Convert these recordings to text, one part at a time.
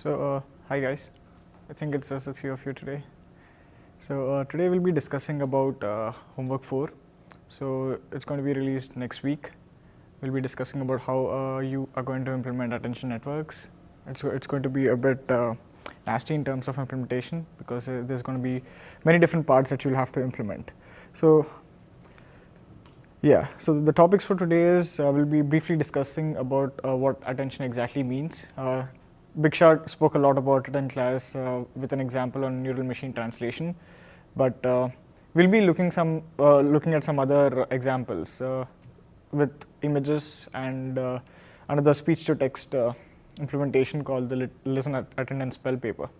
Hi guys, I think it's just the three of you today. Today we'll be discussing about homework 4. So it's going to be released next week. We'll be discussing about how you are going to implement attention networks. It's going to be a bit nasty in terms of implementation because there's going to be many different parts that you'll have to implement. So the topics for today is we'll be briefly discussing about what attention exactly means. Big Shot spoke a lot about it in class with an example on neural machine translation, but we'll be looking at some other examples with images and another speech-to-text implementation called the Listen, Attend, and Spell paper.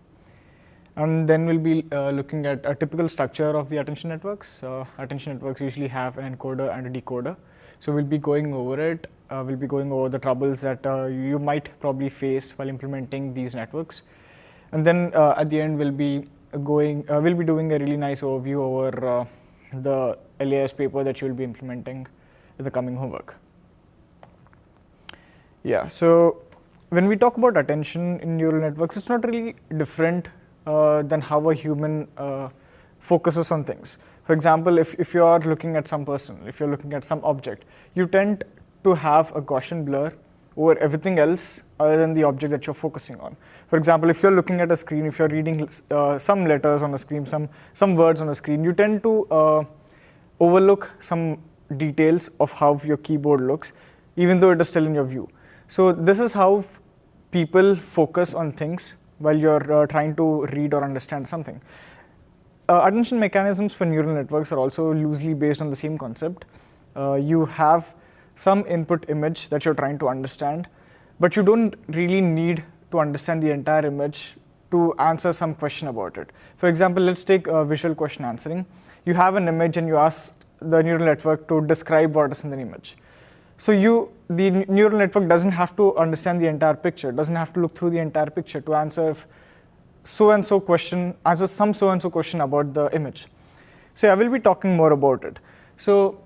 And then we'll be looking at a typical structure of the attention networks. Attention networks usually have an encoder and a decoder. So we'll be going over it. We'll be going over the troubles that you might probably face while implementing these networks. And then at the end, we'll be doing a really nice overview over the LAS paper that you'll be implementing in the coming homework. Yeah, so when we talk about attention in neural networks, it's not really different than how a human focuses on things. For example, if you are looking at some person, if you're looking at some object, you tend to have a Gaussian blur over everything else other than the object that you're focusing on. For example, if you're looking at a screen, if you're reading some letters on a screen, some words on a screen, you tend to overlook some details of how your keyboard looks, even though it is still in your view. So this is how people focus on things while you're trying to read or understand something. Attention mechanisms for neural networks are also loosely based on the same concept. You have some input image that you're trying to understand, but you don't really need to understand the entire image to answer some question about it. For example, let's take visual question answering. You have an image and you ask the neural network to describe what is in the image. So the neural network doesn't have to understand the entire picture, doesn't have to look through the entire picture to answer some so-and-so question about the image. So I will be talking more about it. So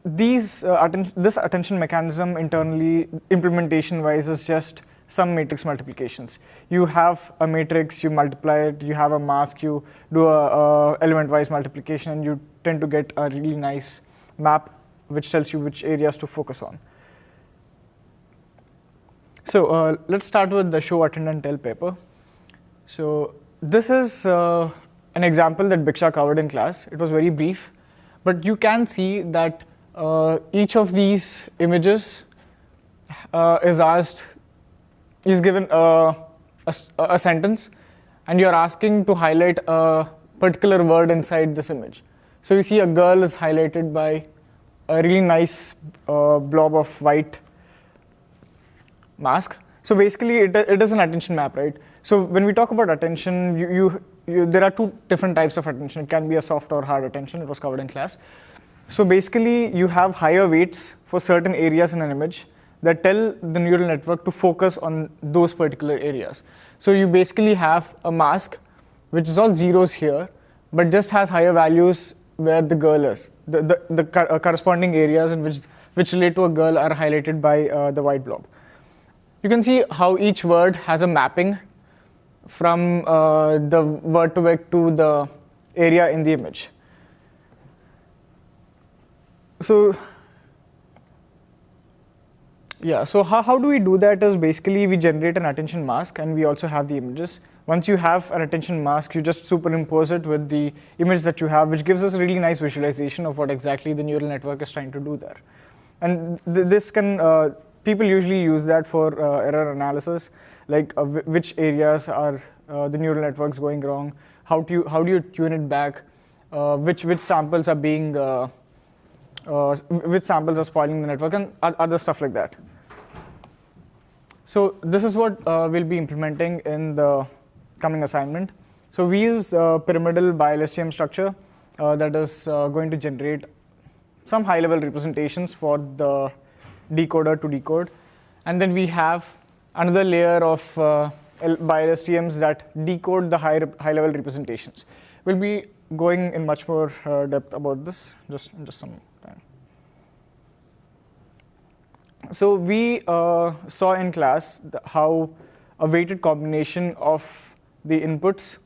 this attention mechanism internally, implementation-wise, is just some matrix multiplications. You have a matrix, you multiply it, you have a mask, you do a element-wise multiplication, and you tend to get a really nice map which tells you which areas to focus on. So let's start with the show, attend, and tell paper. So this is an example that Biksha covered in class. It was very brief, but you can see that each of these images is given a sentence, and you're asking to highlight a particular word inside this image. So you see a girl is highlighted by a really nice blob of white mask. So basically, it is an attention map, right? So when we talk about attention, there are two different types of attention. It can be a soft or hard attention. It was covered in class. So basically, you have higher weights for certain areas in an image that tell the neural network to focus on those particular areas. So you basically have a mask, which is all zeros here, but just has higher values where the girl is. The corresponding areas in which relate to a girl are highlighted by the white blob. You can see how each word has a mapping from the word to the area in the image. So how do we do that is basically we generate an attention mask, and we also have the images. Once you have an attention mask, you just superimpose it with the image that you have, which gives us a really nice visualization of what exactly the neural network is trying to do there. And people usually use that for error analysis, like which areas are the neural networks going wrong, how do you tune it back, which samples are being which samples are spoiling the network, and other stuff like that. So this is what we'll be implementing in the coming assignment. So we use pyramidal bi-LSTM structure that is going to generate some high-level representations for the decoder to decode. And then we have another layer of bi-LSTMs that decode the high-level representations. We'll be going in much more depth about this just some time. So we saw in class how a weighted combination of the inputs.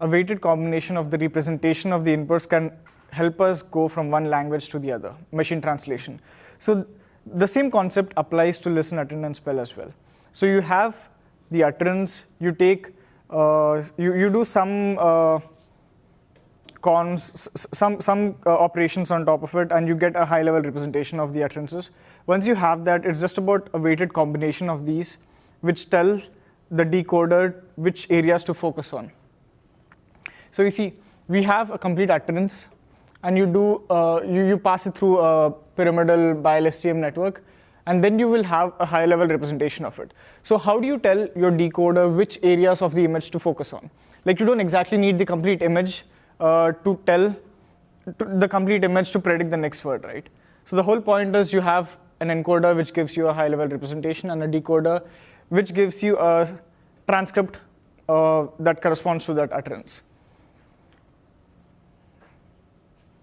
A weighted combination of the representation of the inputs can help us go from one language to the other, machine translation. So the same concept applies to listen, attend, and spell as well. So you have the utterance, you take, you do some some operations on top of it, and you get a high-level representation of the utterances. Once you have that, it's just about a weighted combination of these, which tell the decoder which areas to focus on. So you see, we have a complete utterance, and you do you pass it through a pyramidal BILSTM network, and then you will have a high-level representation of it. So how do you tell your decoder which areas of the image to focus on? Like, you don't exactly need the complete image to tell the complete image to predict the next word, right? So the whole point is you have an encoder which gives you a high-level representation, and a decoder which gives you a transcript that corresponds to that utterance.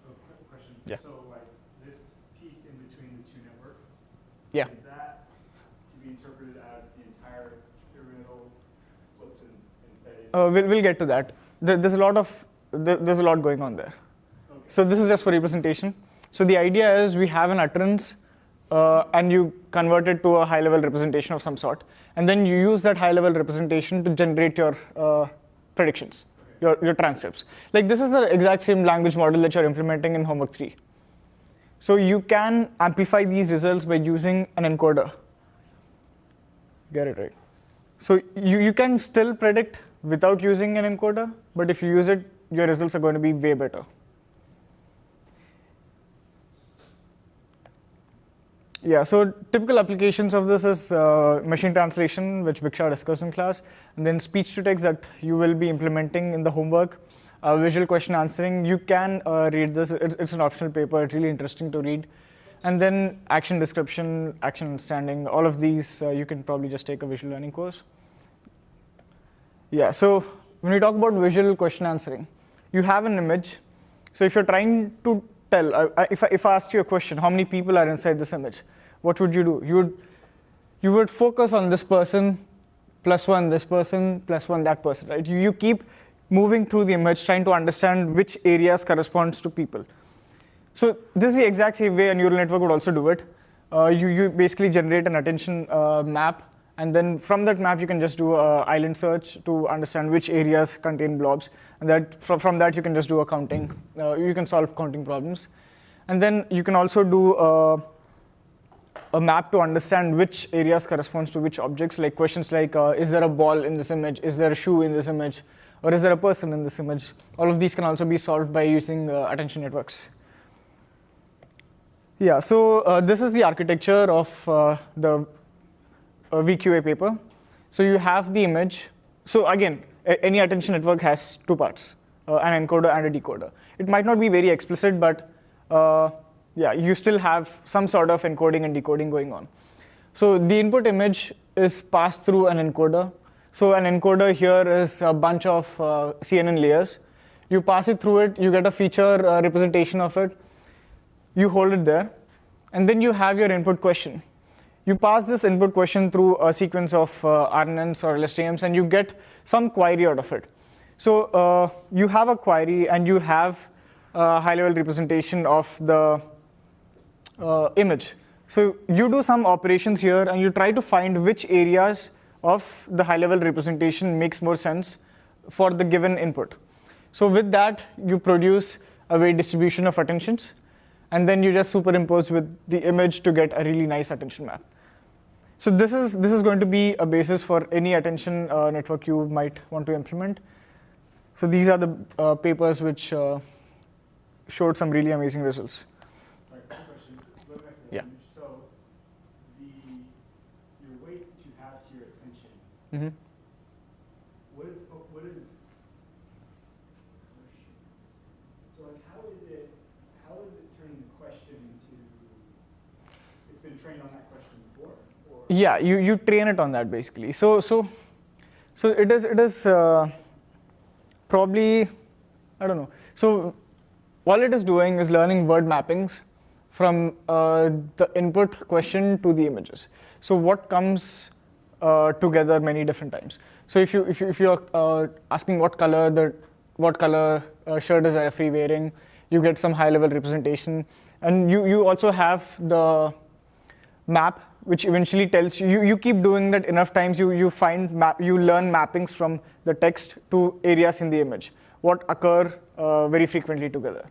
So, quick question. Yeah. So, like this piece in between the two networks, Yeah. is that to be interpreted as the entire pyramidal flipped and faded? We'll get to that. There's a lot going on there. Okay. So this is just for representation. So the idea is we have an utterance, and you convert it to a high-level representation of some sort, and then you use that high-level representation to generate your predictions, your transcripts. Like, this is the exact same language model that you're implementing in homework 3. So you can amplify these results by using an encoder. Get it right. So you can still predict without using an encoder, but if you use it, your results are going to be way better. Yeah, so typical applications of this is machine translation, which Bhiksha discussed in class, and then speech to text that you will be implementing in the homework. Visual question answering, you can read this. It's an optional paper. It's really interesting to read. And then action description, action understanding, all of these, you can probably just take a visual learning course. Yeah, so when we talk about visual question answering, you have an image. So if you're trying to tell, if I asked you a question, how many people are inside this image, what would you do? You would focus on this person, +1 this person, +1 that person, right? You keep moving through the image, trying to understand which areas corresponds to people. So this is the exact same way a neural network would also do it. You basically generate an attention map, and then from that map you can just do an island search to understand which areas contain blobs, and that from that you can just do a counting. You can solve counting problems, and then you can also do a map to understand which areas corresponds to which objects, like questions like is there a ball in this image, is there a shoe in this image, or is there a person in this image? All of these can also be solved by using attention networks. Yeah, so this is the architecture of the VQA paper. So you have the image. So again, any attention network has two parts, an encoder and a decoder. It might not be very explicit, but yeah, you still have some sort of encoding and decoding going on. So the input image is passed through an encoder. So an encoder here is a bunch of CNN layers. You pass it through it, you get a feature representation of it. You hold it there, and then you have your input question. You pass this input question through a sequence of RNNs or LSTMs, and you get some query out of it. So you have a query, and you have a high-level representation of the image. So you do some operations here, and you try to find which areas of the high-level representation makes more sense for the given input. So with that, you produce a weight distribution of attentions, and then you just superimpose with the image to get a really nice attention map. So this is going to be a basis for any attention network you might want to implement. So these are the papers which showed some really amazing results. All right, quick question. Going back to the Yeah. image. So your weights that you have to your attention, Mm-hmm. what is so like how is it turning the question into, it's been trained on that question before? Or? Yeah, you train it on that basically. So it is probably, I don't know. So all it is doing is learning word mappings from the input question to the images. So what comes together many different times. So if you're asking what color shirt is a referee wearing, you get some high-level representation, and you also have the map, which eventually tells you. You keep doing that enough times, you learn mappings from the text to areas in the image, what occur very frequently together.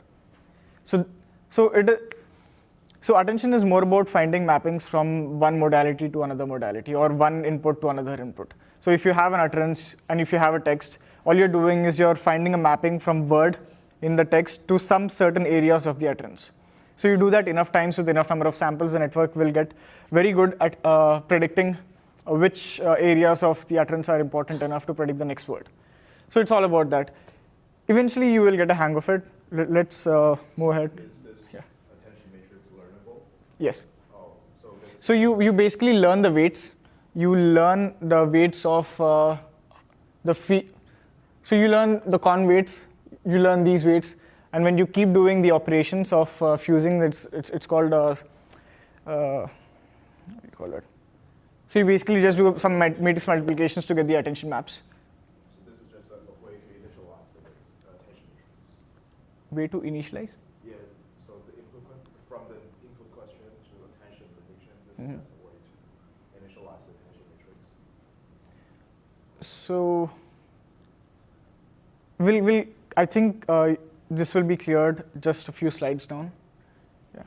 So attention is more about finding mappings from one modality to another modality, or one input to another input. So if you have an utterance and if you have a text, all you're doing is you're finding a mapping from word in the text to some certain areas of the utterance. So you do that enough times with enough number of samples, the network will get very good at predicting which areas of the utterance are important enough to predict the next word. So it's all about that. Eventually you will get a hang of it. Let's move ahead. Is this attention matrix learnable? Yes. Oh, so you basically learn the weights. You learn the weights of the feet. So you learn the con weights. You learn these weights, and when you keep doing the operations of fusing, it's called what do you call it? So you basically just do some matrix multiplications to get the attention maps. So this is just a way to initialize the attention matrix. Way to initialize? Yeah. So from the input question to attention prediction, this is just a way to initialize the attention matrix. So I think this will be cleared just a few slides down. Yeah.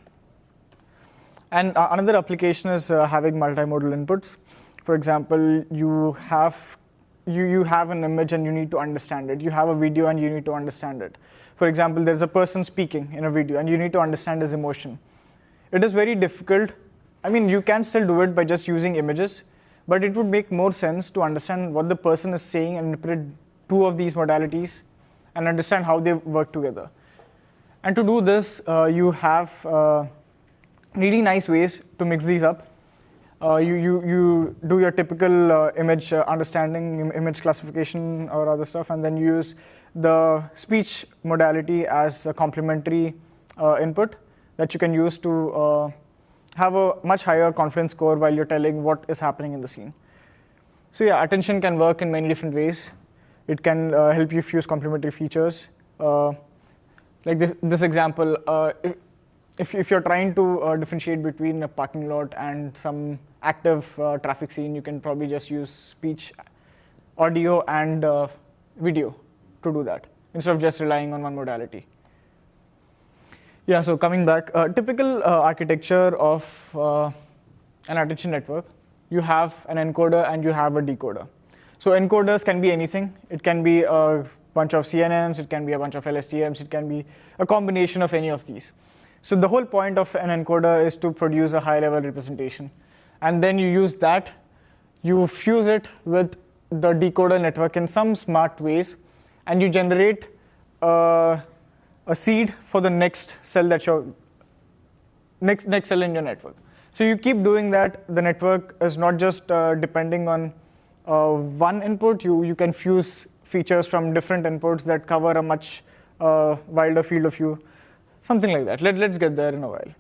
And another application is having multimodal inputs. For example, you have an image and you need to understand it. You have a video and you need to understand it. For example, there's a person speaking in a video and you need to understand his emotion. It is very difficult. I mean, you can still do it by just using images, but it would make more sense to understand what the person is saying and interpret two of these modalities and understand how they work together. And to do this, you have really nice ways to mix these up. You do your typical image understanding, image classification, or other stuff, and then you use the speech modality as a complementary input that you can use to have a much higher confidence score while you're telling what is happening in the scene. So yeah, attention can work in many different ways. It can help you fuse complementary features. Like this example, if you're trying to differentiate between a parking lot and some active traffic scene, you can probably just use speech, audio, and video to do that, instead of just relying on one modality. Yeah, so coming back, typical architecture of an attention network, you have an encoder and you have a decoder. So encoders can be anything. It can be a bunch of CNNs, it can be a bunch of LSTMs, it can be a combination of any of these. So the whole point of an encoder is to produce a high-level representation. And then you use that, you fuse it with the decoder network in some smart ways, and you generate a seed for the next cell that you're next cell in your network. So you keep doing that. The network is not just depending on one input. You can fuse features from different inputs that cover a much wider field of view, something like that. Let's get there in a while.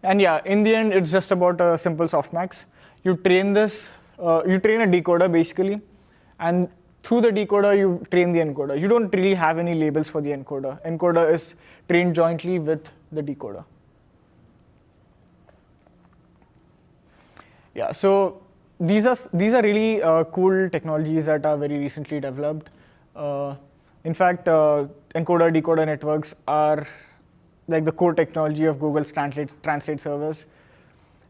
And yeah, in the end, it's just about a simple softmax. You train this, you train a decoder basically, and through the decoder, you train the encoder. You don't really have any labels for the encoder. Encoder is trained jointly with the decoder. Yeah, so these are really cool technologies that are very recently developed. In fact, encoder-decoder networks are like the core technology of Google's translate service,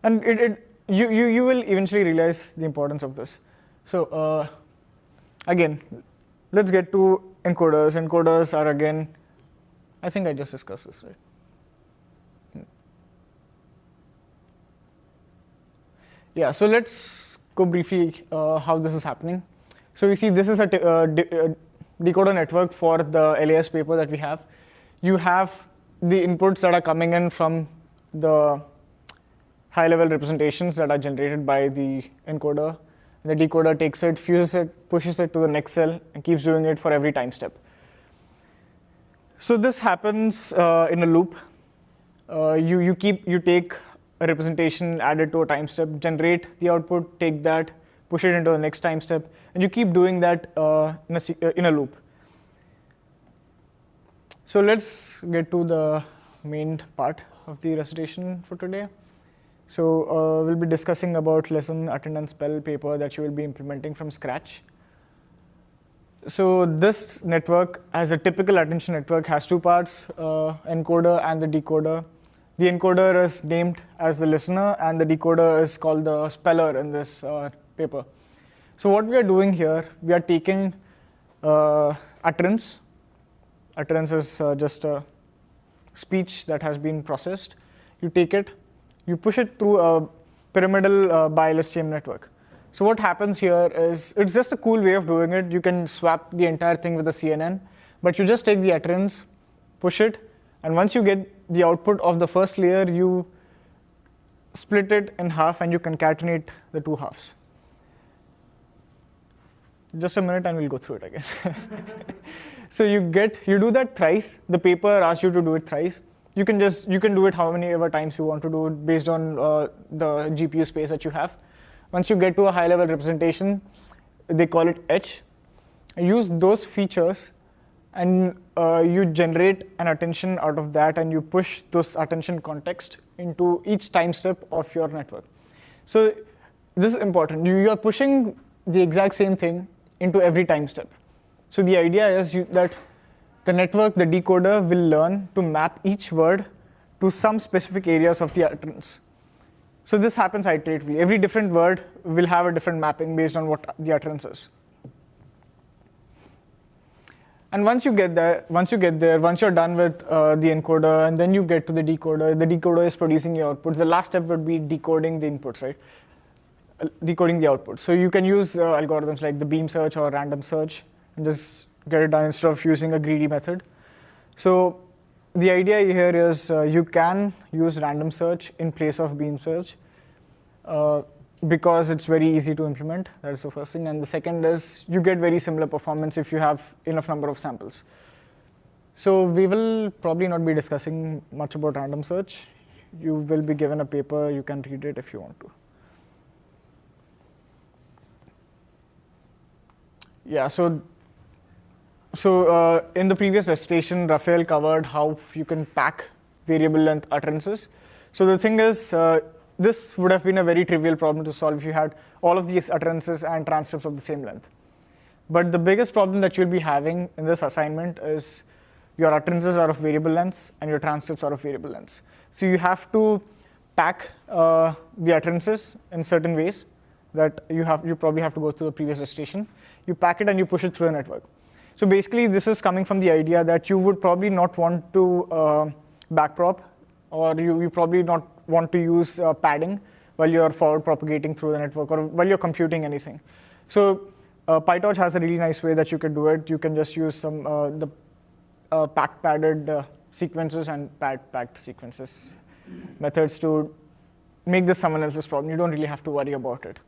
and you will eventually realize the importance of this. So again, let's get to encoders. Encoders are, again, I think I just discussed this, right? Yeah, so let's go briefly how this is happening. So you see, this is a decoder network for the LAS paper that we have. You have the inputs that are coming in from the high-level representations that are generated by the encoder. The decoder takes it, fuses it, pushes it to the next cell, and keeps doing it for every time step. So this happens in a loop. You take a representation, add it to a time step, generate the output, take that, push it into the next time step, and you keep doing that in a loop. So let's get to the main part of the recitation for today. So we'll be discussing about lesson, attendance, spell, paper that you will be implementing from scratch. So this network, as a typical attention network, has two parts, encoder and the decoder. The encoder is named as the listener, and the decoder is called the speller in this paper. So what we are doing here, we are taking utterance. Utterance is just a speech that has been processed. You take it, you push it through a pyramidal bi-LSTM network. So what happens here is, it's just a cool way of doing it. You can swap the entire thing with a CNN, but you just take the utterance, push it, and once you get the output of the first layer, you split it in half and you concatenate the two halves. Just a minute and we'll go through it again. So you do that thrice. The paper asks you to do it thrice. You can do it how many ever times you want to do it based on the GPU space that you have. Once you get to a high level representation, they call it H. Use those features and you generate an attention out of that, and you push those attention context into each time step of your network. So this is important. You are pushing the exact same thing into every time step. So the idea is that the network, the decoder, will learn to map each word to some specific areas of the utterance. So this happens iteratively. Every different word will have a different mapping based on what the utterance is. And once you're done with the encoder, and then you get to the decoder is producing your outputs. The last step would be decoding the inputs, right? Decoding the outputs. So you can use algorithms like the beam search or random search and just get it done instead of using a greedy method. So the idea here is you can use random search in place of beam search because it's very easy to implement. That is the first thing. And the second is you get very similar performance if you have enough number of samples. So we will probably not be discussing much about random search. You will be given a paper. You can read it if you want to. Yeah, so in the previous recitation, Raphael covered how you can pack variable length utterances. So the thing is, this would have been a very trivial problem to solve if you had all of these utterances and transcripts of the same length. But the biggest problem that you'll be having in this assignment is your utterances are of variable lengths and your transcripts are of variable lengths. So you have to pack the utterances in certain ways that you probably have to go through the previous recitation. You pack it and you push it through a network. So basically, this is coming from the idea that you would probably not want to backprop, or you probably not want to use padding while you're forward propagating through the network or while you're computing anything. So PyTorch has a really nice way that you can do it. You can just use some the padded sequences and packed sequences methods to make this someone else's problem. You don't really have to worry about it.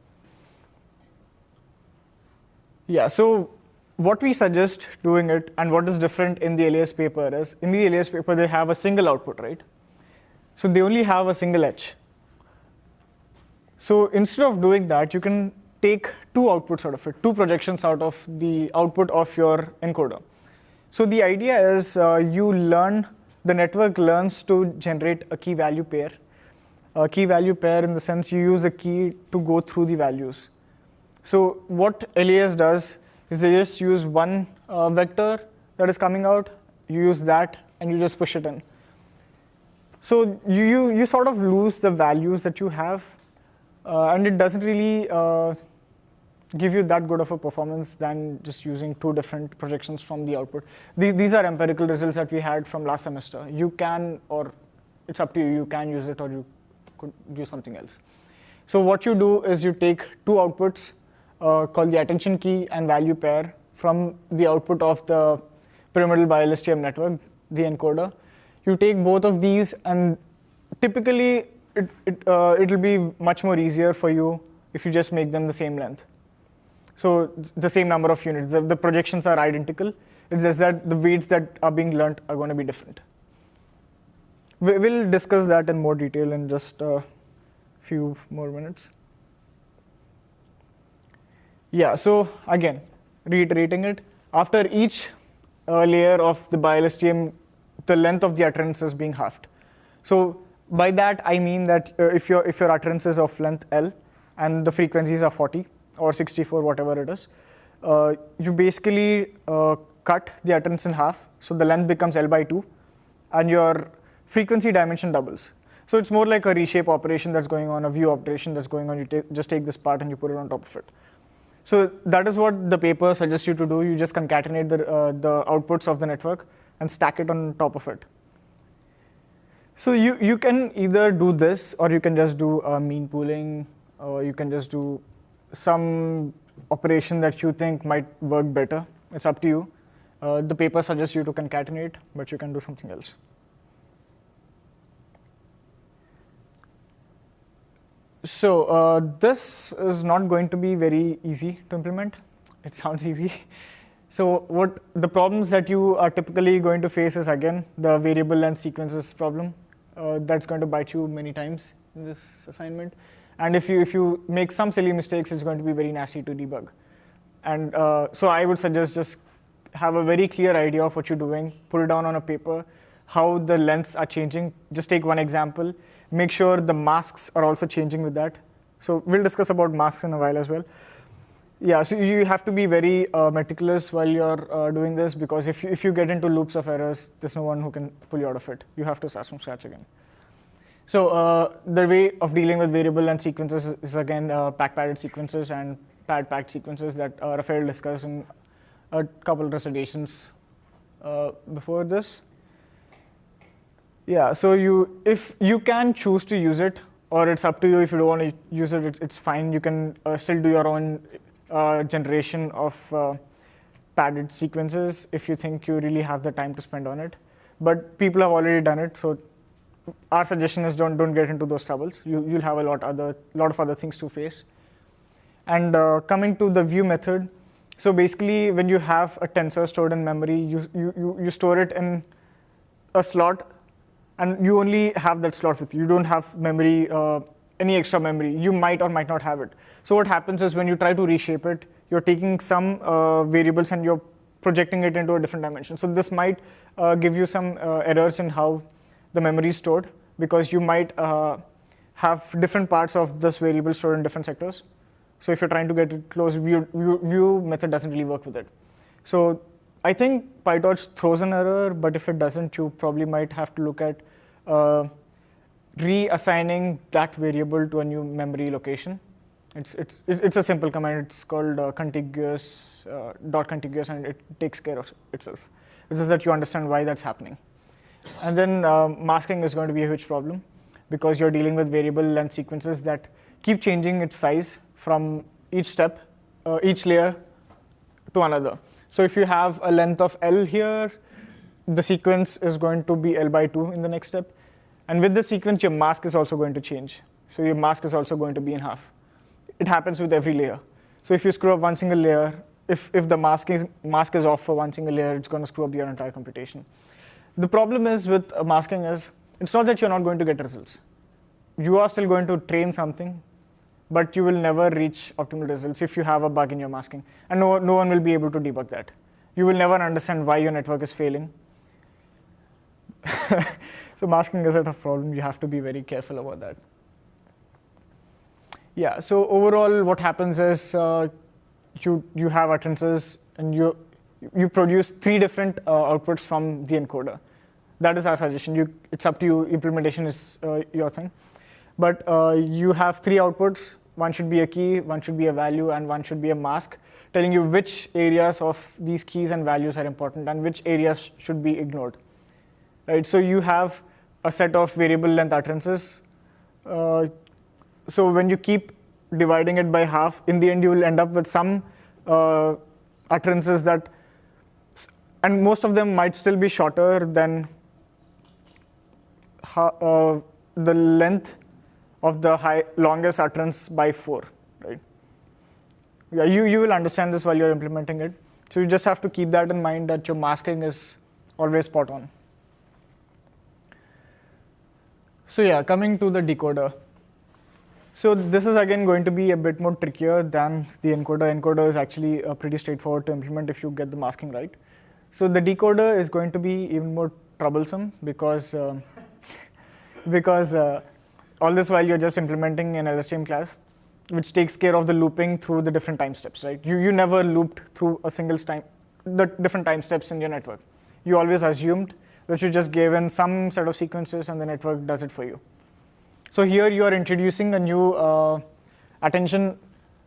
Yeah, so what we suggest doing it and what is different in the LAS paper is, in the LAS paper, they have a single output, right? So they only have a single H. So instead of doing that, you can take two outputs out of it, two projections out of the output of your encoder. So the idea is the network learns to generate a key value pair. A key value pair in the sense you use a key to go through the values. So what LAS does is they just use one vector that is coming out, you use that, and you just push it in. So you sort of lose the values that you have, and it doesn't really give you that good of a performance than just using two different projections from the output. These are empirical results that we had from last semester. You can, or it's up to you, you can use it or you could do something else. So what you do is you take two outputs called the attention key and value pair from the output of the pyramidal bi-LSTM network, the encoder. You take both of these, and typically it'll be much more easier for you if you just make them the same length. So the same number of units. The projections are identical. It's just that the weights that are being learned are going to be different. We'll discuss that in more detail in just a few more minutes. Yeah, so again, reiterating it, after each layer of the BiLSTM, the length of the utterance is being halved. So by that, I mean that if your utterance is of length L and the frequencies are 40 or 64, whatever it is, you basically cut the utterance in half. So the length becomes L by 2, and your frequency dimension doubles. So it's more like a reshape operation that's going on, a view operation that's going on. You just take this part and you put it on top of it. So that is what the paper suggests you to do. You just concatenate the outputs of the network and stack it on top of it. So you can either do this, or you can just do mean pooling, or you can just do some operation that you think might work better. It's up to you. The paper suggests you to concatenate, but you can do something else. So this is not going to be very easy to implement. It sounds easy. So what the problems that you are typically going to face is, again, the variable length sequences problem. That's going to bite you many times in this assignment. And if you make some silly mistakes, it's going to be very nasty to debug. And so I would suggest just have a very clear idea of what you're doing, put it down on a paper, how the lengths are changing. Just take one example. Make sure the masks are also changing with that. So we'll discuss about masks in a while as well. Yeah, so you have to be very meticulous while you're doing this, because if you get into loops of errors, there's no one who can pull you out of it. You have to start from scratch again. So the way of dealing with variable length sequences is, again, pack-padded sequences and pad-packed sequences that Rafael discussed in a couple of recitations before this. Yeah, so if you can choose to use it, or it's up to you. If you don't want to use it, it's fine. You can still do your own generation of padded sequences if you think you really have the time to spend on it. But people have already done it, so our suggestion is don't get into those troubles. You'll have a lot of other things to face. And coming to the view method, so basically when you have a tensor stored in memory, you store it in a slot, and you only have that slot with you. You don't have memory, any extra memory. You might or might not have it. So what happens is when you try to reshape it, you're taking some variables and you're projecting it into a different dimension. So this might give you some errors in how the memory is stored, because you might have different parts of this variable stored in different sectors. So if you're trying to get it close, view method doesn't really work with it. So I think PyTorch throws an error, but if it doesn't, you probably might have to look at reassigning that variable to a new memory location. It's a simple command. It's called contiguous, dot contiguous, and it takes care of itself. It's just that you understand why that's happening. And then masking is going to be a huge problem, because you're dealing with variable length sequences that keep changing its size from each step, each layer to another. So if you have a length of L here, the sequence is going to be L by 2 in the next step. And with the sequence, your mask is also going to change. So your mask is also going to be in half. It happens with every layer. So if you screw up one single layer, if the mask is off for one single layer, it's going to screw up your entire computation. The problem is with masking is, it's not that you're not going to get results. You are still going to train something, but you will never reach optimal results if you have a bug in your masking. And no one will be able to debug that. You will never understand why your network is failing. So masking is a tough problem. You have to be very careful about that. Yeah, so overall what happens is you have utterances, and you produce 3 different outputs from the encoder. That is our suggestion. It's up to you. Implementation is your thing. But you have 3 outputs. One should be a key, one should be a value, and one should be a mask, telling you which areas of these keys and values are important and which areas should be ignored. Right? So you have a set of variable length utterances. So when you keep dividing it by half, in the end you will end up with some utterances that, and most of them might still be shorter than the length of the longest utterance by 4, right? Yeah, you will understand this while you're implementing it. So you just have to keep that in mind, that your masking is always spot on. So yeah, coming to the decoder. So this is again going to be a bit more trickier than the encoder. Encoder is actually pretty straightforward to implement if you get the masking right. So the decoder is going to be even more troublesome because all this while you're just implementing an LSTM class, which takes care of the looping through the different time steps, right? You never looped through a single time, the different time steps in your network. You always assumed that you just gave in some set of sequences and the network does it for you. So here you are introducing a new attention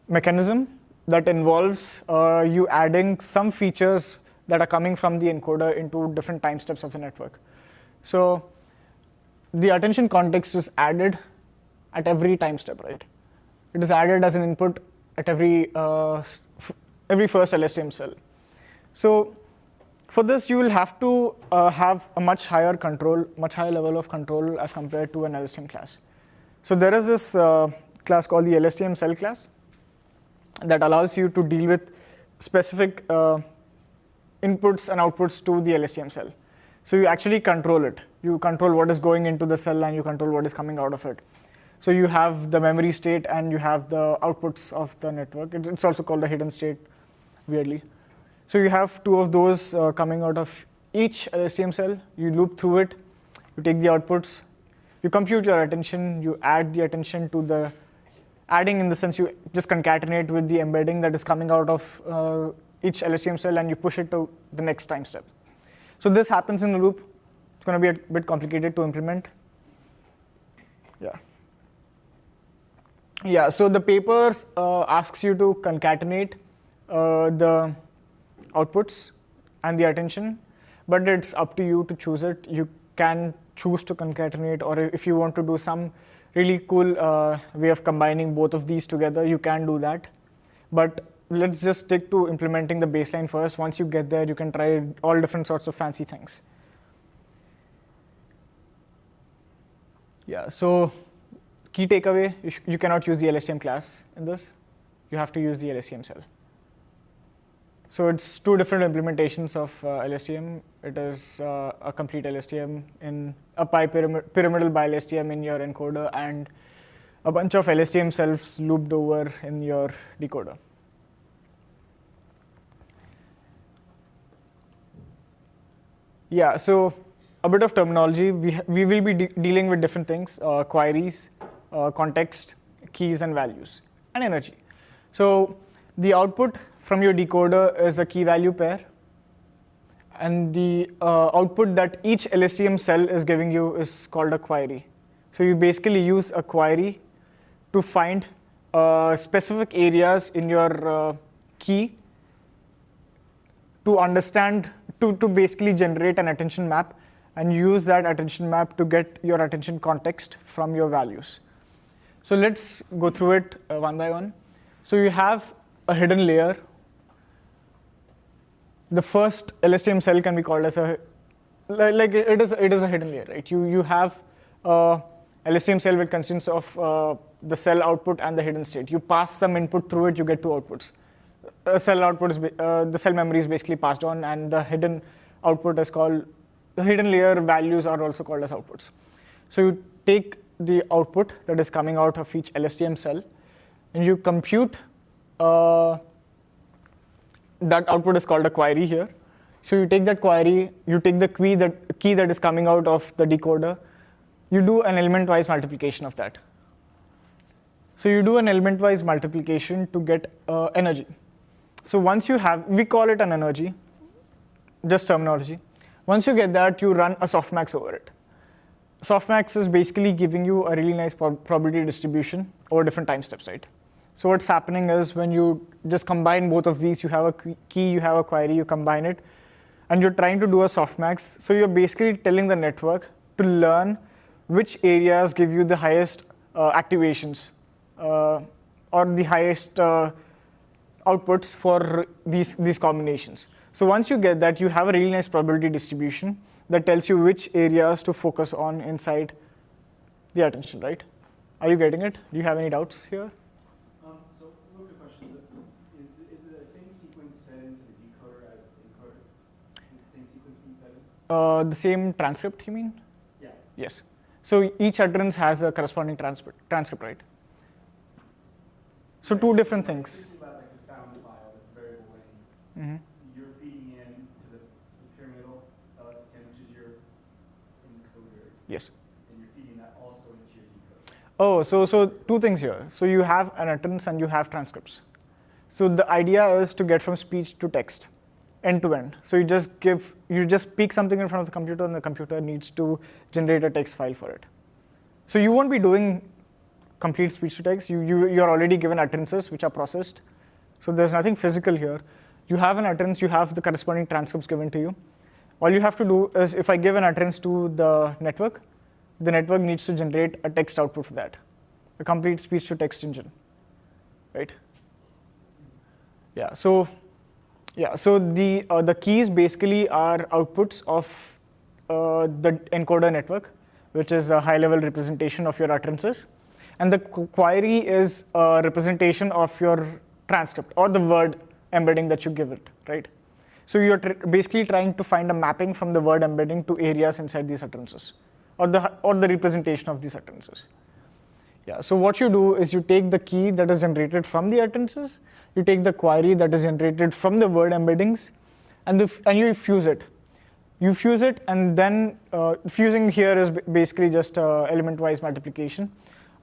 mechanism that involves you adding some features that are coming from the encoder into different time steps of the network. So the attention context is added at every time step, right? It is added as an input at every first LSTM cell. So for this, you will have to have a much higher level of control as compared to an LSTM class. So there is this class called the LSTM cell class that allows you to deal with specific inputs and outputs to the LSTM cell. So you actually control it. You control what is going into the cell and you control what is coming out of it. So you have the memory state and you have the outputs of the network. It's also called the hidden state, weirdly. So you have two of those coming out of each LSTM cell. You loop through it. You take the outputs. You compute your attention. You add the attention to the adding in the sense you just concatenate with the embedding that is coming out of each LSTM cell and you push it to the next time step. So this happens in a loop. It's going to be a bit complicated to implement. Yeah, so the paper asks you to concatenate the outputs and the attention, but it's up to you to choose it. You can choose to concatenate, or if you want to do some really cool way of combining both of these together, you can do that. But let's just stick to implementing the baseline first. Once you get there, you can try all different sorts of fancy things. Yeah, so key takeaway, you cannot use the LSTM class in this. You have to use the LSTM cell. So it's two different implementations of LSTM. It is a complete LSTM in a pyramidal bi LSTM in your encoder and a bunch of LSTM cells looped over in your decoder. Yeah, so a bit of terminology. We will be dealing with different things, queries, context, keys, and values, and energy. So the output from your decoder is a key value pair. And the output that each LSTM cell is giving you is called a query. So you basically use a query to find specific areas in your key to understand, to basically generate an attention map and use that attention map to get your attention context from your values. So let's go through it one by one. So you have a hidden layer. The first LSTM cell can be called as a, like it is a hidden layer, right? You have a LSTM cell which consists of the cell output and the hidden state. You pass some input through it, you get two outputs. The cell memory is basically passed on, and the hidden output is called, the hidden layer values are also called as outputs. So you take the output that is coming out of each LSTM cell, and you compute that output is called a query here. So you take that query, you take the key that is coming out of the decoder, you do an element-wise multiplication of that. So you do an element-wise multiplication to get energy. So once you have, we call it an energy, just terminology. Once you get that, you run a softmax over it. Softmax is basically giving you a really nice probability distribution over different time steps, right? So what's happening is when you just combine both of these, you have a key, you have a query, you combine it, and you're trying to do a softmax. So you're basically telling the network to learn which areas give you the highest activations or the highest outputs for these combinations. So once you get that, you have a really nice probability distribution that tells you which areas to focus on inside the attention, right? Are you getting it? Do you have any doubts here? So, real quick question. Is the same sequence fed into the decoder as the encoder? Is the same sequence being fed in? The same transcript, you mean? Yeah. Yes. So each utterance has a corresponding transcript, right? So two different things. Think about like a sound file that's variable length. Mhm. You're feeding in to the pyramidal LX10, which is your encoder, Yes. and you're feeding that also into your decoder. Oh, so two things here. So you have an utterance and you have transcripts. So the idea is to get from speech to text, end to end. So you just speak something in front of the computer, and the computer needs to generate a text file for it. So you won't be doing complete speech to text. You're already given utterances which are processed. So there's nothing physical here. You have an utterance, you have the corresponding transcripts given to you. All you have to do is, if I give an utterance to the network needs to generate a text output for that, a complete speech to text engine, right? Yeah. So the keys basically are outputs of the encoder network, which is a high-level representation of your utterances. And the query is a representation of your transcript or the word embedding that you give it, right? So you're basically trying to find a mapping from the word embedding to areas inside these utterances, or the representation of these utterances. Yeah. So what you do is you take the key that is generated from the utterances, you take the query that is generated from the word embeddings, and you fuse it. You fuse it, and then fusing here is basically just element-wise multiplication.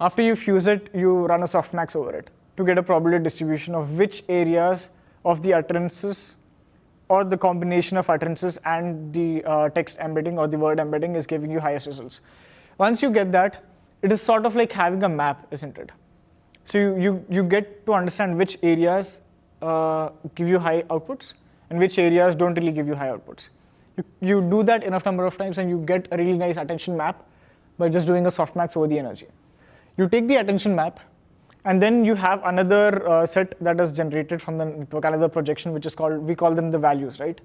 After you fuse it, you run a softmax over it to get a probability distribution of which areas of the utterances or the combination of utterances and the text embedding or the word embedding is giving you highest results. Once you get that, it is sort of like having a map, isn't it? So you get to understand which areas give you high outputs and which areas don't really give you high outputs. You do that enough number of times and you get a really nice attention map by just doing a softmax over the energy. You take the attention map, and then you have another set that is generated from the network, another projection, which is called, we call them the values, right?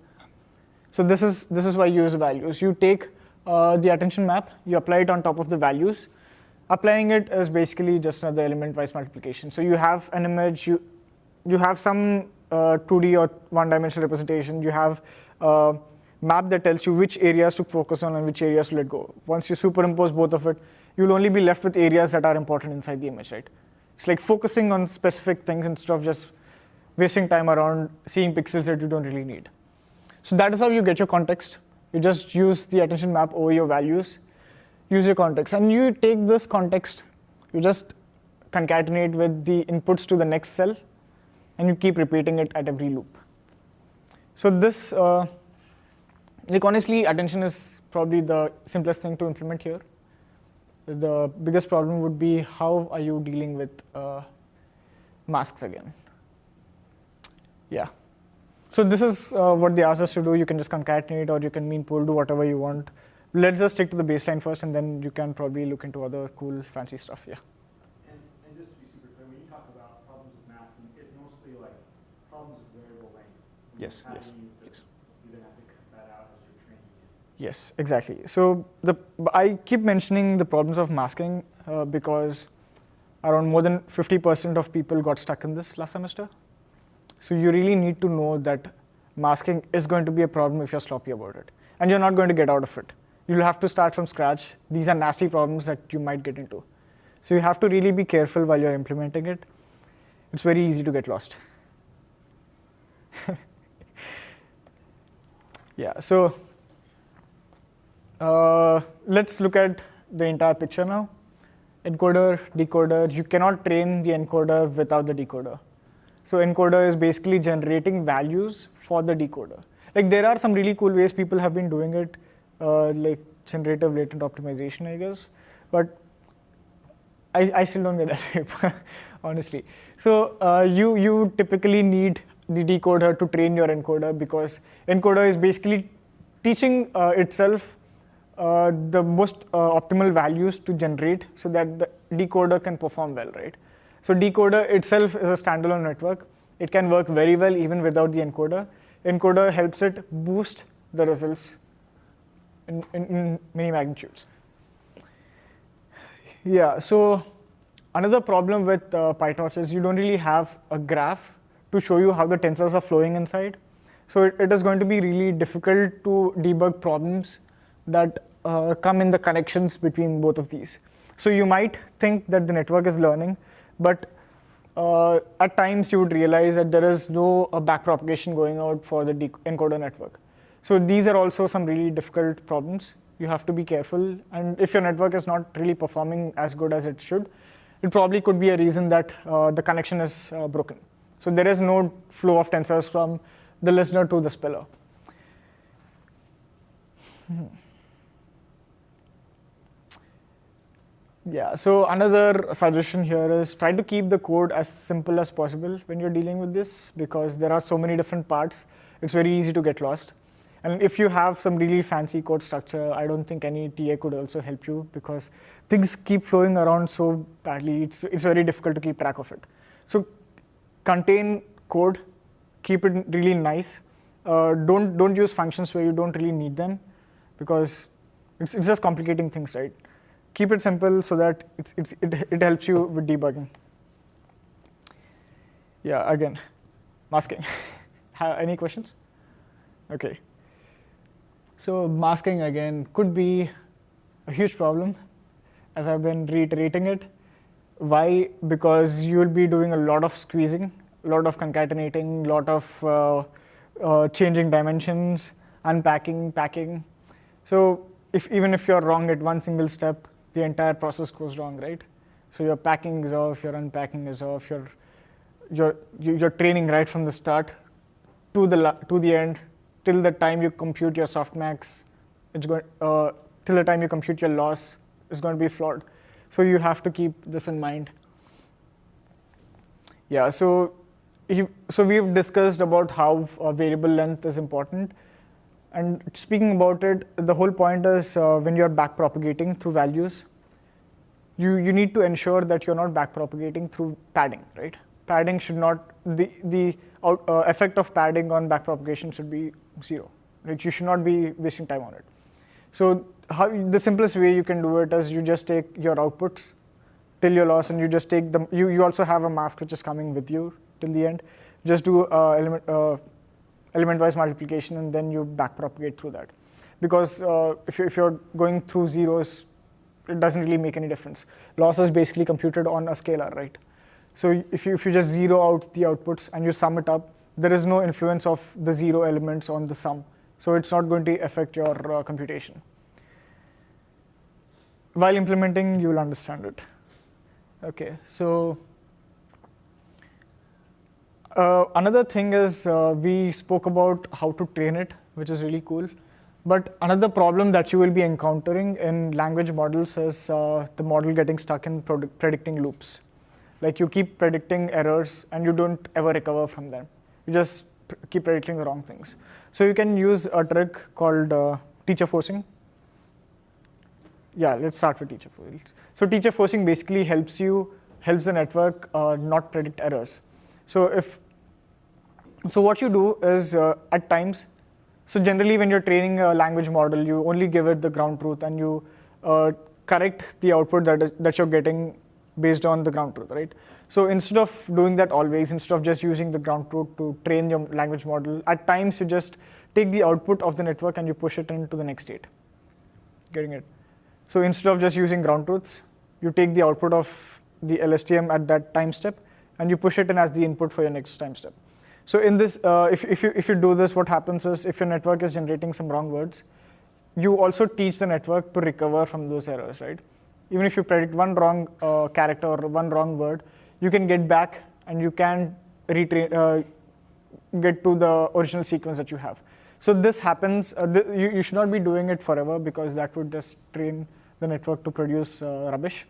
So this is why you use values. You take the attention map, you apply it on top of the values. Applying it is basically just another element-wise multiplication. So you have an image, you have some 2D or one-dimensional representation. You have a map that tells you which areas to focus on and which areas to let go. Once you superimpose both of it, you'll only be left with areas that are important inside the image, right? It's like focusing on specific things instead of just wasting time around seeing pixels that you don't really need. So that is how you get your context. You just use the attention map over your values, use your context. And you take this context, you just concatenate with the inputs to the next cell, and you keep repeating it at every loop. So this, honestly, attention is probably the simplest thing to implement here. The biggest problem would be how are you dealing with masks again? Yeah. So this is what they asked us to do. You can just concatenate, or you can mean pool, do whatever you want. Let's just stick to the baseline first, and then you can probably look into other cool, fancy stuff. Yeah. And just to be super clear, when you talk about problems with masking, it's mostly like problems with variable length. Yes. Yes. You then have to cut that out as you're training it. Yes, exactly. So I keep mentioning the problems of masking because around more than 50% of people got stuck in this last semester. So you really need to know that masking is going to be a problem if you're sloppy about it. And you're not going to get out of it. You'll have to start from scratch. These are nasty problems that you might get into. So you have to really be careful while you're implementing it. It's very easy to get lost. Yeah, so let's look at the entire picture now. Encoder, decoder. You cannot train the encoder without the decoder. So encoder is basically generating values for the decoder. Like there are some really cool ways people have been doing it, like generative latent optimization, I guess. But I still don't get that shape, honestly. So you typically need the decoder to train your encoder, because encoder is basically teaching itself the most optimal values to generate so that the decoder can perform well, right? So decoder itself is a standalone network. It can work very well even without the encoder. Encoder helps it boost the results in many magnitudes. Yeah, so another problem with PyTorch is you don't really have a graph to show you how the tensors are flowing inside. So it is going to be really difficult to debug problems that come in the connections between both of these. So you might think that the network is learning, but at times you would realize that there is no backpropagation going out for the encoder network. So these are also some really difficult problems. You have to be careful, and if your network is not really performing as good as it should, it probably could be a reason that the connection is broken. So there is no flow of tensors from the listener to the speller. Yeah, so another suggestion here is try to keep the code as simple as possible when you're dealing with this, because there are so many different parts. It's very easy to get lost. And if you have some really fancy code structure, I don't think any TA could also help you, because things keep flowing around so badly. It's very difficult to keep track of it. So contain code, keep it really nice. Don't use functions where you don't really need them, because it's just complicating things, right? Keep it simple so that it helps you with debugging. Yeah, again, masking. Any questions? Okay. So masking, again, could be a huge problem, as I've been reiterating it. Why? Because you'll be doing a lot of squeezing, a lot of concatenating, a lot of changing dimensions, unpacking, packing. So even if you're wrong at one single step, the entire process goes wrong, right? So your packing is off, your unpacking is off, you're training right from the start to the end, till the time you compute your softmax, till the time you compute your loss, it's going to be flawed. So you have to keep this in mind. Yeah, so we've discussed about how variable length is important. And speaking about it, the whole point is when you're backpropagating through values, you need to ensure that you're not backpropagating through padding, right? Padding should not, the effect of padding on backpropagation should be 0. Like, you should not be wasting time on it. So the simplest way you can do it is you just take your outputs till your loss, and you just take them. You also have a mask which is coming with you till the end. Just do element-wise multiplication, and then you backpropagate through that. Because if you're going through zeros, it doesn't really make any difference. Loss is basically computed on a scalar, right? So if you just zero out the outputs and you sum it up, there is no influence of the 0 elements on the sum. So it's not going to affect your computation. While implementing, you will understand it. Okay, so another thing is we spoke about how to train it, which is really cool. But another problem that you will be encountering in language models is the model getting stuck in predicting loops. Like, you keep predicting errors and you don't ever recover from them. You just keep predicting the wrong things. So you can use a trick called teacher forcing. Yeah, let's start with teacher forcing. So teacher forcing basically helps the network not predict errors. So what you do is at times, so generally when you're training a language model, you only give it the ground truth, and you correct the output that you're getting based on the ground truth, right? So instead of doing that always, instead of just using the ground truth to train your language model, at times you just take the output of the network and you push it into the next state. Getting it? So instead of just using ground truths, you take the output of the LSTM at that time step and you push it in as the input for your next time step. So in this, if you do this, what happens is, if your network is generating some wrong words, you also teach the network to recover from those errors, right? Even if you predict one wrong character or one wrong word, you can get back and you can retrain, get to the original sequence that you have. So this happens, you should not be doing it forever, because that would just train the network to produce rubbish.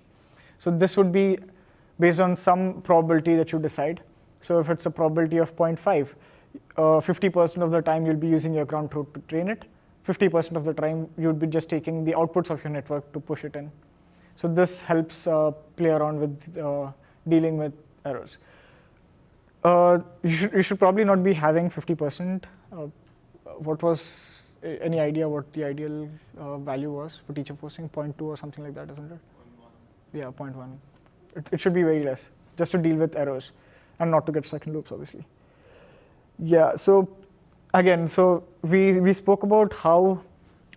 So this would be based on some probability that you decide. So if it's a probability of 0.5, 50% of the time you'll be using your ground truth to train it. 50% of the time you'll be just taking the outputs of your network to push it in. So this helps play around with dealing with errors. You should probably not be having 50%. What was any idea what the ideal value was for teacher forcing? 0.2 or something like that, isn't it? 0.1. Yeah, 0.1. It should be very less, just to deal with errors and not to get stuck in loops, obviously. Yeah, so again, so we spoke about how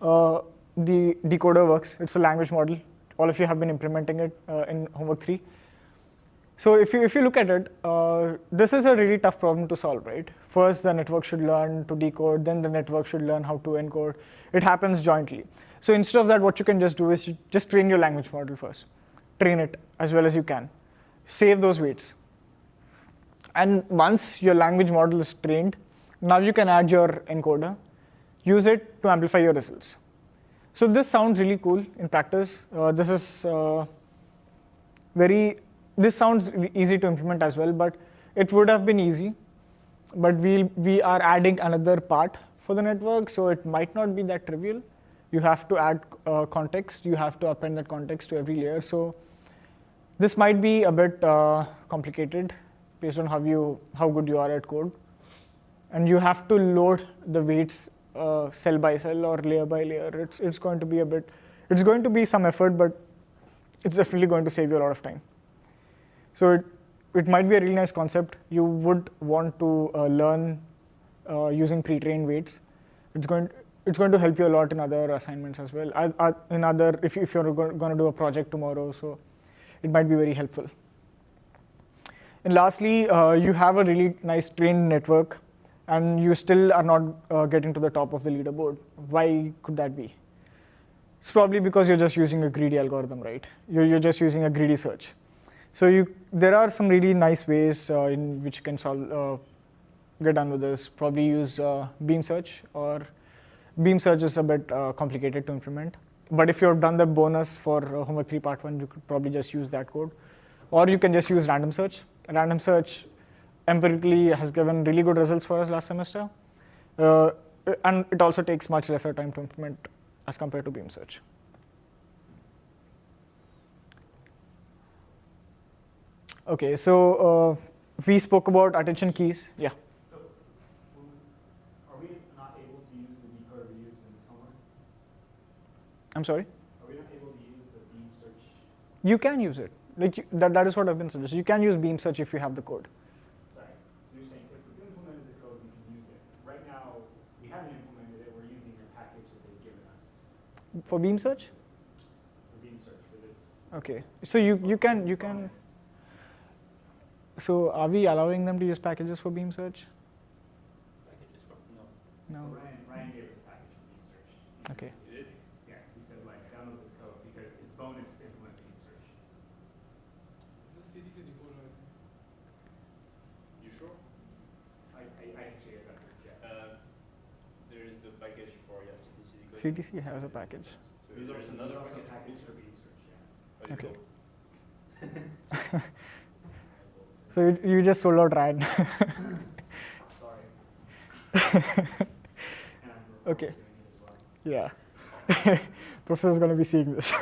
the decoder works. It's a language model. All of you have been implementing it in homework 3. So if you look at it, this is a really tough problem to solve, right? First, the network should learn to decode, then the network should learn how to encode. It happens jointly. So instead of that, what you can just do is you just train your language model first. Train it as well as you can. Save those weights. And once your language model is trained, now you can add your encoder, use it to amplify your results. So this sounds really cool in practice. This sounds easy to implement as well, but it would have been easy. But we are adding another part for the network, so it might not be that trivial. You have to add context. You have to append that context to every layer. So this might be a bit complicated based on how good you are at code. And you have to load the weights cell by cell or layer by layer. It's going to be some effort, but it's definitely going to save you a lot of time. So it might be a really nice concept. You would want to learn using pre-trained weights. It's going to help you a lot in other assignments as well. If you're going to do a project tomorrow, so it might be very helpful. And lastly, you have a really nice trained network, and you still are not getting to the top of the leaderboard. Why could that be? It's probably because you're just using a greedy algorithm, right? You're just using a greedy search. So there are some really nice ways in which you can get done with this. Probably use beam search, or beam search is a bit complicated to implement. But if you've done the bonus for homework 3 part 1, you could probably just use that code. Or you can just use random search. Random search empirically has given really good results for us last semester. And it also takes much lesser time to implement as compared to beam search. Okay, so we spoke about attention keys. Yeah. So are we not able to use the decoder we used in this homework? I'm sorry? Are we not able to use the beam search? You can use it. That is what I've been suggesting. You can use beam search if you have the code. Sorry, you're saying if we implemented the code, we can use it. Right now, we haven't implemented it. We're using the package that they've given us For beam search? for beam search for this. Okay, so you can. So are we allowing them to use packages for beam search? Packages from No. So Ryan gave us a package for beam search. Okay. You did? Yeah, he said like download this code because it's bonus to implement beam search. You sure? I actually has that. Yeah. There is the package for CTC decoding. CTC has a package. So there's another There's also a package. package for beam search. Yeah. What is Okay. it called? So you just sold out Ryan. Sorry. And I'm Okay. doing it as well. Yeah. Professor's going to be seeing this.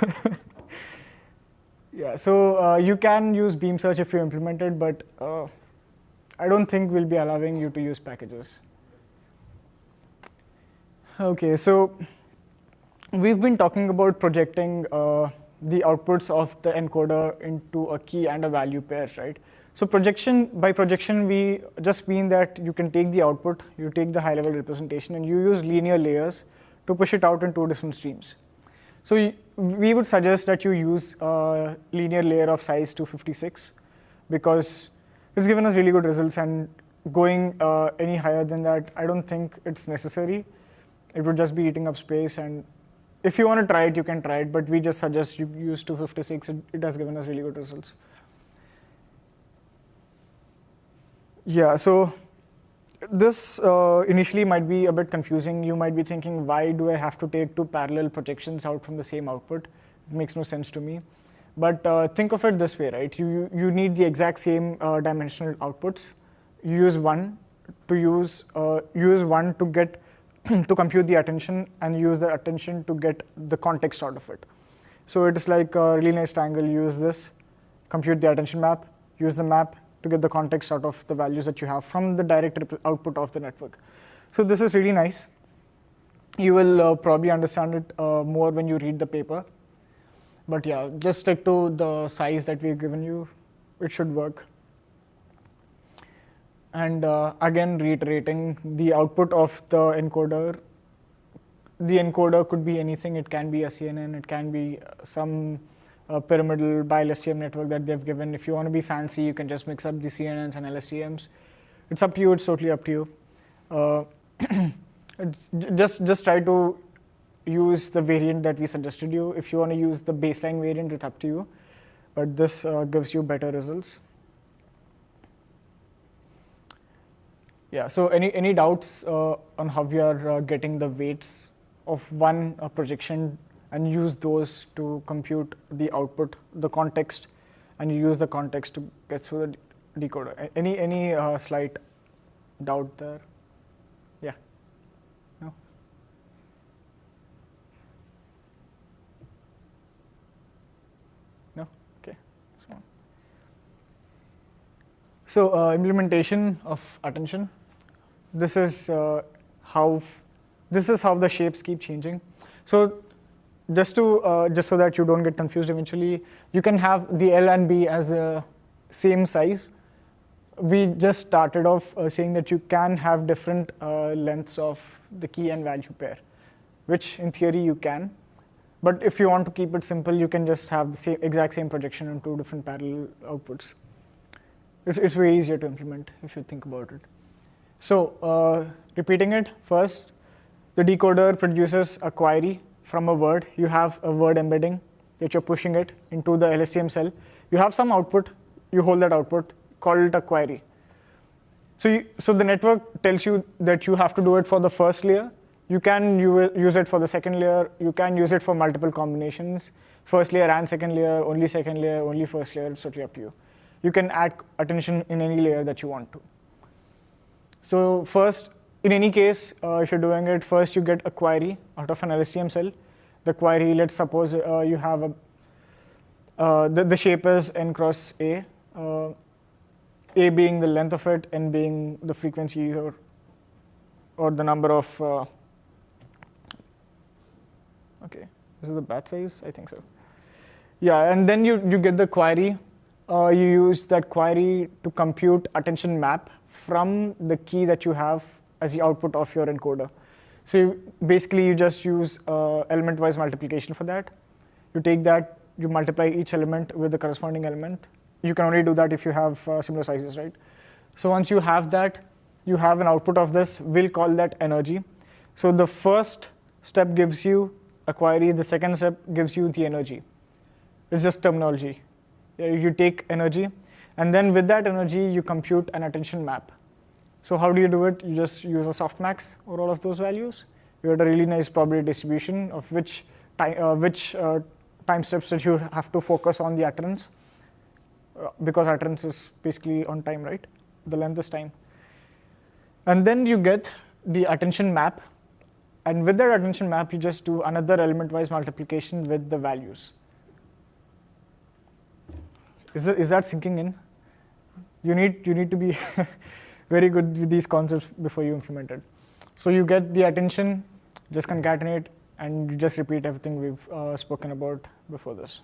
Yeah, so you can use beam search if you implement it, but I don't think we'll be allowing you to use packages. Okay, so we've been talking about projecting the outputs of the encoder into a key and a value pairs, right? So by projection, we just mean that you can take the output, you take the high-level representation, and you use linear layers to push it out in 2 different streams. So we would suggest that you use a linear layer of size 256 because it's given us really good results, and going any higher than that, I don't think it's necessary. It would just be eating up space, and if you want to try it, you can try it, but we just suggest you use 256. It has given us really good results. Yeah, so this initially might be a bit confusing. You might be thinking, why do I have to take 2 parallel projections out from the same output? It makes no sense to me. But think of it this way, right? You need the exact same dimensional outputs. You use one to get to compute the attention, and use the attention to get the context out of it. So it is like a really nice triangle. You use this, compute the attention map, use the map to get the context out of the values that you have from the direct output of the network. So this is really nice. You will probably understand it more when you read the paper. But yeah, just stick to the size that we've given you. It should work. And again, reiterating, the output of the encoder could be anything. It can be a CNN, it can be some pyramidal bi-LSTM network that they've given. If you want to be fancy, you can just mix up the CNNs and LSTMs. It's up to you. It's totally up to you. Just try to use the variant that we suggested you. If you want to use the baseline variant, it's up to you. But this gives you better results. Yeah, so any doubts on how we are getting the weights of one projection and use those to compute the output, the context, and you use the context to get through the decoder? Any slight doubt there? Yeah? No? No? Okay. That's one. So implementation of attention. This is how the shapes keep changing. So just so that you don't get confused eventually, you can have the L and B as a same size. We just started off saying that you can have different lengths of the key and value pair, which in theory you can. But if you want to keep it simple, you can just have the exact same projection on two different parallel outputs. It's way easier to implement if you think about it. So repeating it, first, the decoder produces a query from a word. You have a word embedding that you're pushing it into the LSTM cell. You have some output. You hold that output, call it a query. So the network tells you that you have to do it for the first layer. You can use it for the second layer. You can use it for multiple combinations. First layer and second layer, only first layer. It's totally up to you. You can add attention in any layer that you want to. So first, in any case, if you're doing it, first you get a query out of an LSTM cell. The query, let's suppose you have the shape is n cross A, A being the length of it, n being the frequency or the number of, okay, this is the batch size, I think so. Yeah, and then you get the query. You use that query to compute attention map from the key that you have as the output of your encoder. So basically you just use element-wise multiplication for that. You take that, you multiply each element with the corresponding element. You can only do that if you have similar sizes, right? So once you have that, you have an output of this. We'll call that energy. So the first step gives you a query. The second step gives you the energy. It's just terminology. You take energy, and then with that energy, you compute an attention map. So how do you do it? You just use a softmax over all of those values. You get a really nice probability distribution of which time steps that you have to focus on the utterance, because utterance is basically on time, right? The length is time. And then you get the attention map. And with that attention map, you just do another element-wise multiplication with the values. Is that sinking in? You need to be very good with these concepts before you implement it. So you get the attention, just concatenate, and you just repeat everything we've spoken about before this.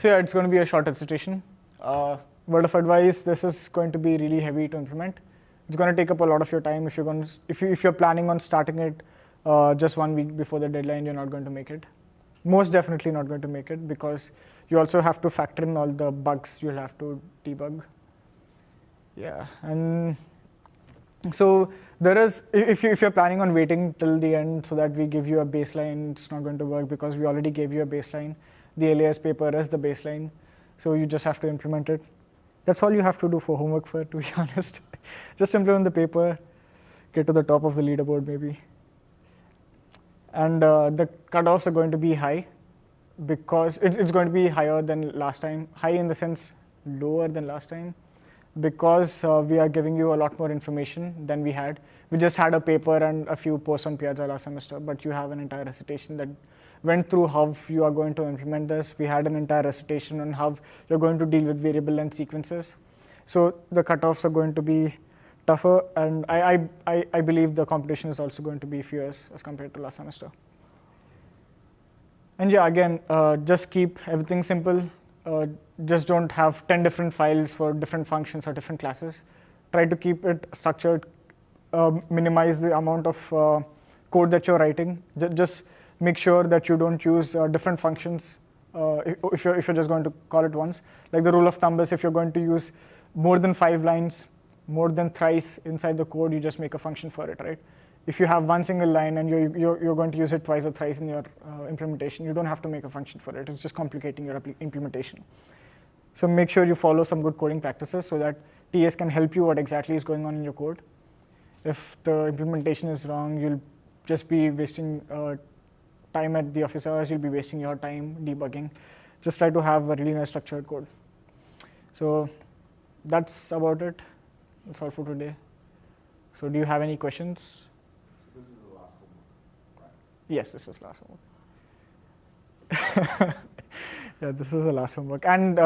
So yeah, it's going to be a short recitation. Word of advice: this is going to be really heavy to implement. It's going to take up a lot of your time. If you're planning on starting it just 1 week before the deadline, you're not going to make it. Most definitely not going to make it, because you also have to factor in all the bugs you'll have to debug. Yeah, and so there is, if you're planning on waiting till the end so that we give you a baseline, it's not going to work, because we already gave you a baseline. The LAS paper is the baseline, so you just have to implement it. That's all you have to do for homework, to be honest. Just implement the paper, get to the top of the leaderboard maybe. And the cutoffs are going to be high, because it's going to be higher than last time. High in the sense lower than last time, because we are giving you a lot more information than we had. We just had a paper and a few posts on Piazza last semester, but you have an entire recitation that went through how you are going to implement this. We had an entire recitation on how you're going to deal with variable length sequences. So the cutoffs are going to be tougher, and I believe the competition is also going to be fierce as compared to last semester. And yeah, again, just keep everything simple. Just don't have 10 different files for different functions or different classes. Try to keep it structured. Minimize the amount of code that you're writing. Just make sure that you don't use different functions if you're just going to call it once. Like the rule of thumb is if you're going to use more than 5 lines, more than thrice inside the code, you just make a function for it, right? If you have one single line and you're going to use it twice or thrice in your implementation, you don't have to make a function for it. It's just complicating your implementation. So make sure you follow some good coding practices so that TS can help you what exactly is going on in your code. If the implementation is wrong, you'll just be wasting time at the office hours. You'll be wasting your time debugging. Just try to have a really nice structured code. So that's about it. That's all for today. So do you have any questions? So this is the last homework, right? Yes, this is last homework. Yeah, this is the last homework. And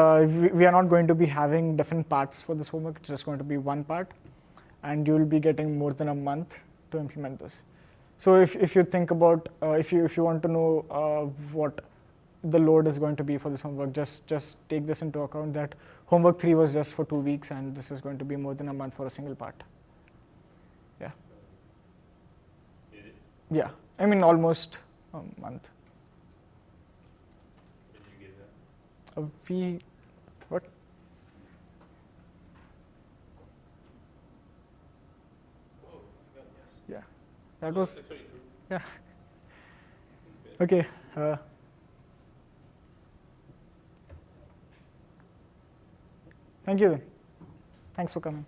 we are not going to be having different parts for this homework. It's just going to be one part. And you will be getting more than a month to implement this. So if you think about, if you want to know what the load is going to be for this homework, just take this into account that homework 3 was just for 2 weeks, and this is going to be more than a month for a single part. Yeah. Is it? Yeah, I mean almost a month. Did you get that? What? Oh, my God, yes. Yeah, that was, That's 23. yeah. Okay. Thank you then. Thanks for coming.